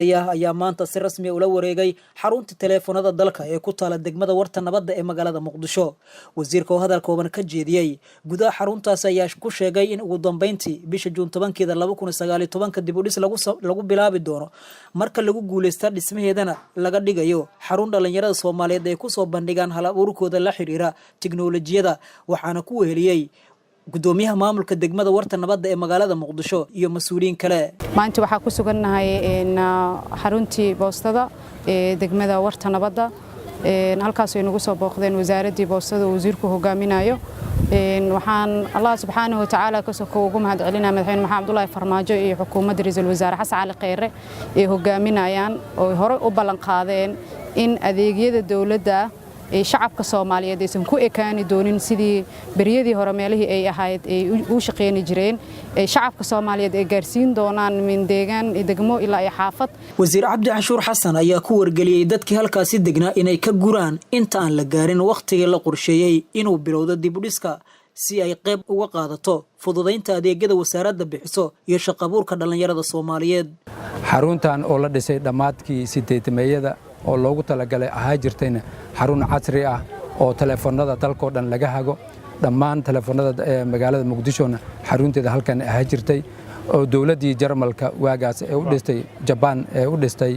ayaa maanta si rasmi ah ula wareegay xarunta teleefanada dalka ee ku taala degmada warta nabadda ee magaalada Muqdisho. Wasiirka oo hadal kooban ka jeediyay gudaha xaruntaas ayaa ku sheegay in ugu dambeyntii bisha Juun 10keeda 2019 dib u dhis lagu bilaabi doono marka lagu guuleysto dhismaheedana laga dhigayo xarun dhalinyarada Soomaaliyeed ee ku soo bandhigaan hal abuurkooda la xiriira tiknoolajiyada waxaana ku weheliyay gudoomiyaha maamulka degmada warta nabadda ee magaalada Muqdisho iyo mas'uuliyiin kale. maanta waxa ku sugannahay xaruntii boostada ee degmada warta nabadda halkaas ay nagu soo booqdeen wasaaradii boostada wasiirku hogaaminayo waxaan Allah subhanahu wa ta'ala ka soo ugu mahad celinaa madaxweyne Maxamed Abdullaahi Farmaajo iyo xukuumadda ra'iisul wasaare Xasan Cali Kheyre ee hogaaminayaan oo hore u ballan qaadeen in adeegyada dawladda shacabka Soomaaliyeed aysan ku ekaani doonin sidii bariyadii hore meelihii ay ahayd ay u shaqeyn jireen shacabka Soomaaliyeed ay gaarsiin doonaan min deegaan degmo ilaa ay xaafad. Wasiir Cabdi Canshuur Xasan ayaa ku wargeliyay dadkii halkaasi degnaa inay ka guraan inta aan la gaarin waqtigii la qorsheeyay inuu bilowdo dib u dhiska si ay qayb uga qaadato fududeynta adeegyada wasaaradda bixiso iyo shaqo abuurka dhalinyarada Soomaaliyeed. xaruntan oo la dhisay dhamaadkii 8meeyada oo loogu talagalay ahaa jirtayna xarun casri ah oo telefoonada dalka dhan laga hago dhammaan telefoonada magaalada Muqdishona xarunteeda halkan ahaa jirtay oo dawladii Jarmalka waagaas ee u dhistay Japan ee u dhistay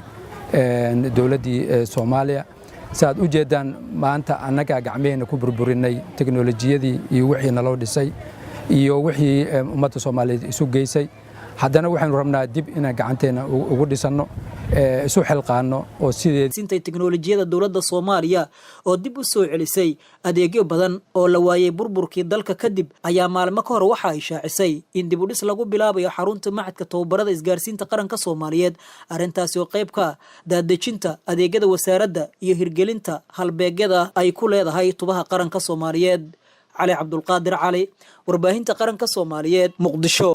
dawladii Soomaaliya saad u jeedaan maanta anaga gacmeena ku burburinay tiknoolajiyadii iyo wixii naloo dhisay iyo wixii ummadda Soomaaliyeed isu geysay haddana waxaan rabnaa dib inaan gacanteena ugu dhisano isu xilqaano oo sidii tiknoolajiyada dawladda Soomaaliya oo dib u soo celisay adeegyo badan oo la waayay burburkii dalka kadib ayaa maalmo ka hor waxa ay shaacisay in dib u dhis lagu bilaabayo xarunta macadka tababarada isgaarsiinta qaranka Soomaaliyeed arintaas oo qayb ka daadejinta adeegyada wasaaradda iyo hirgelinta halbeegyada ay ku leedahay tubaha qaranka Soomaaliyeed. Cali Cabdulqaadir Cali warbaahinta qaranka Soomaaliyeed Muqdisho.